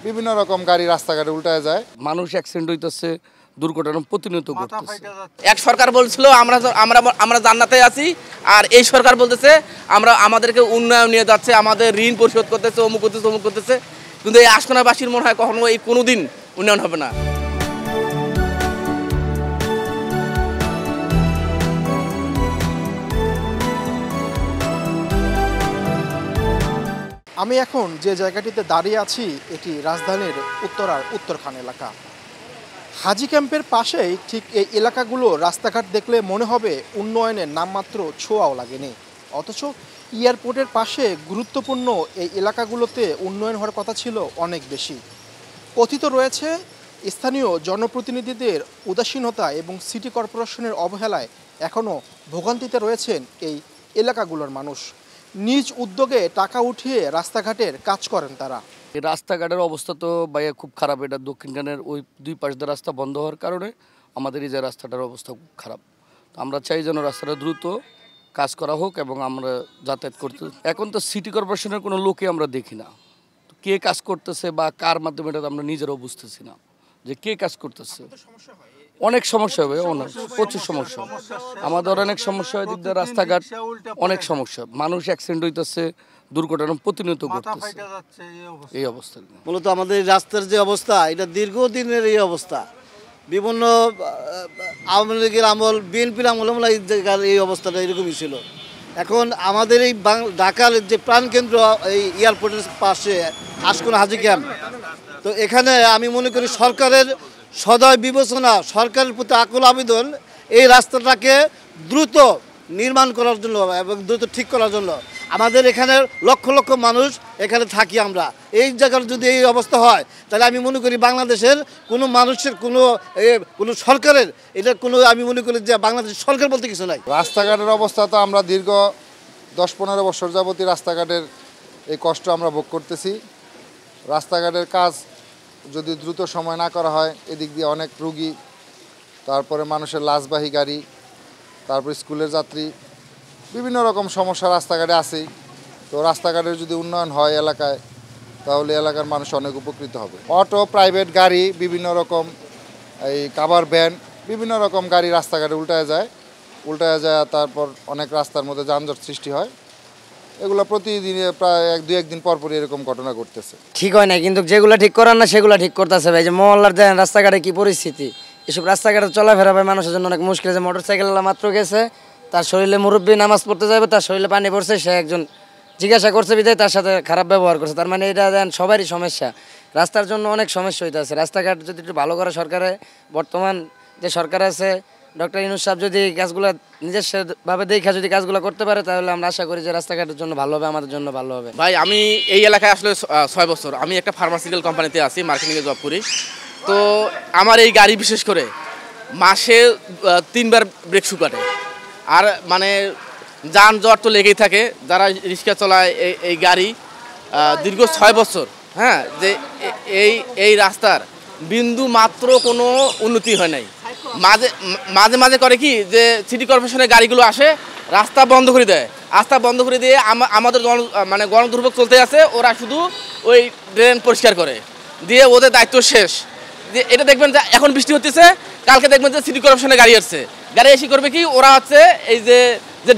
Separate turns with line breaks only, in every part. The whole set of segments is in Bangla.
বিভিন্ন রকম গাড়ি রাস্তাঘাটে উল্টায় যায়,
মানুষ অ্যাক্সিডেন্ট হইতেছে, দুর্ঘটনা প্রতিনিয়ত ঘটতেছে।
এক সরকার বলছিল আমরা আমরা আমরা জান্নাতে আছি, আর এই সরকার বলতেছে আমাদেরকে উন্নয়ন নিয়ে যাচ্ছে, আমাদের ঋণ পরিশোধ করতেছে, অমুক করতেছে অমুক করতেছে। কিন্তু এই আশকোনাবাসীর মনে হয় কখনো এই কোনোদিন উন্নয়ন হবে না।
আমি এখন যে জায়গাটিতে দাঁড়িয়ে আছি এটি রাজধানীর উত্তরার উত্তরখান এলাকা। হাজি ক্যাম্পের পাশেই ঠিক এই এলাকাগুলো রাস্তাঘাট দেখলে মনে হবে উন্নয়নের নামমাত্র ছোঁয়াও লাগেনি, অথচ এয়ারপোর্টের পাশে গুরুত্বপূর্ণ এই এলাকাগুলোতে উন্নয়ন হওয়ার কথা ছিল অনেক বেশি। কথিত রয়েছে স্থানীয় জনপ্রতিনিধিদের উদাসীনতা এবং সিটি কর্পোরেশনের অবহেলায় এখনও ভোগান্তিতে রয়েছেন এই এলাকাগুলোর মানুষ। নিজ উদ্যোগে টাকা উঠিয়ে রাস্তাঘাটের কাজ করেন তারা।
এই রাস্তাঘাটের অবস্থা তো ভাইয়া খুব খারাপ। এটা দক্ষিণখানের ওই দুই পাশ দিয়ে রাস্তা বন্ধ হওয়ার কারণে আমাদের এই যে রাস্তাটার অবস্থা খুব খারাপ। তো আমরা চাই যেন রাস্তাটা দ্রুত কাজ করা হোক এবং আমরা যাতায়াত করতে। এখন তো সিটি কর্পোরেশনের কোনো লোকই আমরা দেখি না, তো কে কাজ করতেছে বা কার মাধ্যমে এটা আমরা নিজেরাও বুঝতেছি না যে কে কাজ করতেছে। অনেক সমস্যা হবে, প্রচুর সমস্যা আমাদের, অনেক সমস্যা হয়, দিক দিয়ে রাস্তাঘাট অনেক সমস্যা, মানুষ অ্যাক্সিডেন্ট হইতেছে, দুর্ঘটনা প্রতিনিয়ত ঘটতেছে। এই অবস্থা
মূলত আমাদের রাস্তার যে অবস্থা, এটা দীর্ঘদিনের এই অবস্থা। বিভিন্ন আওয়ামী লীগের আমল, বিএনপির আমল এই অবস্থাটা এরকমই ছিল। এখন আমাদের এই ঢাকার যে প্রাণকেন্দ্র এই এয়ারপোর্টের পাশে আশকোনা হাজি ক্যাম্প, তো এখানে আমি মনে করি সরকারের সদয় বিবেচনা, সরকারের প্রতি আকুল আবেদন এই রাস্তাটাকে দ্রুত নির্মাণ করার জন্য এবং দ্রুত ঠিক করার জন্য। আমাদের এখানে লক্ষ লক্ষ মানুষ এখানে থাকি আমরা, এই জায়গার যদি এই অবস্থা হয় তাহলে আমি মনে করি বাংলাদেশের কোনো মানুষের কোনো সরকারের এটা কোনো, আমি মনে করি যে বাংলাদেশের সরকার বলতে কিছু নাই।
রাস্তাঘাটের অবস্থা তো আমরা দীর্ঘ 10-15 বছর যাবতীয় রাস্তাঘাটের এই কষ্ট আমরা ভোগ করতেছি। রাস্তাঘাটের কাজ যদি দ্রুত সময় না করা হয়, এদিক দিয়ে অনেক রুগী, তারপরে মানুষের লাশবাহী গাড়ি, তারপর স্কুলের যাত্রী, বিভিন্ন রকম সমস্যা রাস্তাঘাটে আছেই। তো রাস্তাঘাটের যদি উন্নয়ন হয় এলাকায়, তাহলে এলাকার মানুষ অনেক উপকৃত হবে। অটো, প্রাইভেট গাড়ি, বিভিন্ন রকম এই কাভার ভ্যান, বিভিন্ন রকম গাড়ি রাস্তাঘাটে উল্টায় যায়, তারপর অনেক রাস্তার মধ্যে যানজট সৃষ্টি হয়। এগুলো প্রতিদিনে প্রায় 1-2 দিন পরপরই এরকম ঘটনা ঘটতেছে।
ঠিক হয় না, কিন্তু যেগুলো ঠিক করার না সেগুলো ঠিক করতেছে ভাই। যে মহল্লার দেন রাস্তাঘাটে কি পরিস্থিতি, এসব রাস্তাঘাটে চলাফেরা ভাই মানুষের জন্য অনেক মুশকিল। যে মোটরসাইকেলওয়ালা মাত্র গেছে, তার শরীরে মুরব্বী নামাজ পড়তে যাবে, তার শরীরে পানি পড়ছে, সে একজন জিজ্ঞাসা করছে বিধায় তার সাথে খারাপ ব্যবহার করছে। তার মানে এটা দেন সবারই সমস্যা, রাস্তার জন্য অনেক সমস্যা হইতেছে। রাস্তাঘাট যদি একটু ভালো করে সরকারে, বর্তমান যে সরকার আছে ডক্টর ইউনূস সাহেব যদি কাজগুলো নিজস্বভাবে দেখা যদি কাজগুলো করতে পারে, তাহলে আমরা আশা করি যে রাস্তাঘাটের জন্য ভালো হবে, আমাদের জন্য ভালো হবে।
ভাই আমি এই এলাকায় আসলে 6 বছর, আমি একটা ফার্মাসিউটিক্যাল কোম্পানিতে আছি, মার্কেটিংয়ে জব করি। তো আমার এই গাড়ি বিশেষ করে মাসে 3 বার ব্রেক শু কাটে, আর মানে যানজট তো লেগেই থাকে। যারা রিক্সা চলায় এই গাড়ি দীর্ঘ 6 বছর, হ্যাঁ, যে এই রাস্তার বিন্দু মাত্র কোনো উন্নতি হয় নাই। মাঝে মাঝে করে কি যে সিটি কর্পোরেশনের গাড়িগুলো আসে, রাস্তা বন্ধ করে দেয়, রাস্তা বন্ধ করে দিয়ে আমাদের মানে গণদুর্ভোগ চলতে আছে, ওরা শুধু ওই ড্রেন পরিষ্কার করে দিয়ে ওদের দায়িত্ব শেষ। যে এটা দেখবেন যে এখন বৃষ্টি হতেছে, কালকে দেখবেন যে সিটি কর্পোরেশনের গাড়ি আসছে, গাড়ি এসে করবে কি, ওরা হচ্ছে এই যে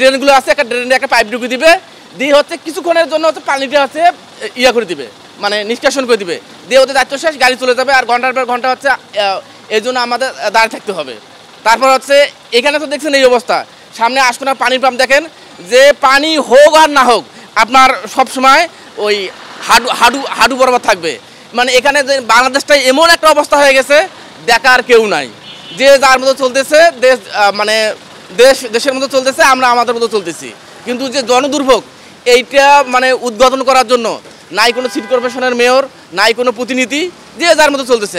ড্রেনগুলো আছে, একটা ড্রেনে একটা পাইপ ঢুকিয়ে দিবে, দিয়ে হচ্ছে কিছুক্ষণের জন্য হচ্ছে পানিটা হচ্ছে করে দিবে, মানে নিষ্কাশন করে দিবে, দিয়ে ওদের দায়িত্ব শেষ, গাড়ি চলে যাবে। আর ঘন্টার পর ঘন্টা হচ্ছে এই জন্য আমাদের দাঁড়িয়ে থাকতে হবে। তারপর হচ্ছে এখানে তো দেখছেন এই অবস্থা, সামনে আশকোনা পানির পাম্প দেখেন, যে পানি হোক আর না হোক আপনার সবসময় ওই হাডু বরাবর থাকবে। মানে এখানে যে বাংলাদেশটাই এমন একটা অবস্থা হয়ে গেছে, দেখার কেউ নাই, যে যার মতো চলতেছে, দেশ মানে দেশের মতো চলতেছে, আমরা আমাদের মতো চলতেছি। কিন্তু যে জনদুর্ভোগ এইটা মানে উদ্বোধন করার জন্য নাই কোনো সিটি কর্পোরেশনের মেয়র, নাই কোনো প্রতিনিধি, যে যার মতো চলতেছে।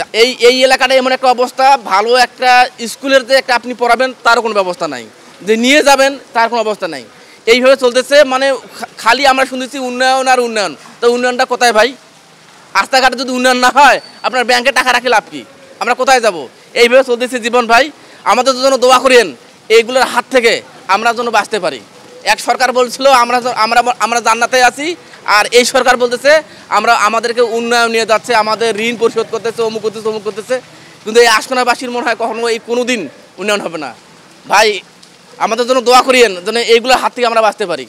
এই এলাকাটা এমন একটা অবস্থা, ভালো একটা স্কুলের যে একটা আপনি পড়াবেন তারও কোনো ব্যবস্থা নাই, যে নিয়ে যাবেন তার কোনো অবস্থা নাই, এইভাবে চলতেছে। মানে খালি আমরা শুনেছি উন্নয়ন আর উন্নয়ন, তো উন্নয়নটা কোথায় ভাই? রাস্তাঘাটে যদি উন্নয়ন না হয়, আপনার ব্যাংকে টাকা রাখে লাভ কি? আমরা কোথায় যাব? এইভাবে চলতেছে জীবন ভাই। আমাদের জন্য দোয়া করেন এইগুলোর হাত থেকে আমরা যেন বাঁচতে পারি। এক সরকার বলছিল আমরা জান্নাতে আছি, আর এই সরকার বলতেছে আমরা আমাদেরকে উন্নয়ন নিয়ে যাচ্ছে, আমাদের ঋণ পরিশোধ করতেছে, অমুক করতেছে অমুক করতেছে, কিন্তু এই আশকোনাবাসীর মনে হয় কখনো এই কোনো দিন উন্নয়ন হবে না। ভাই আমাদের জন্য দোয়া করিয়েন যেন এইগুলোর হাত থেকে আমরা বাঁচতে পারি।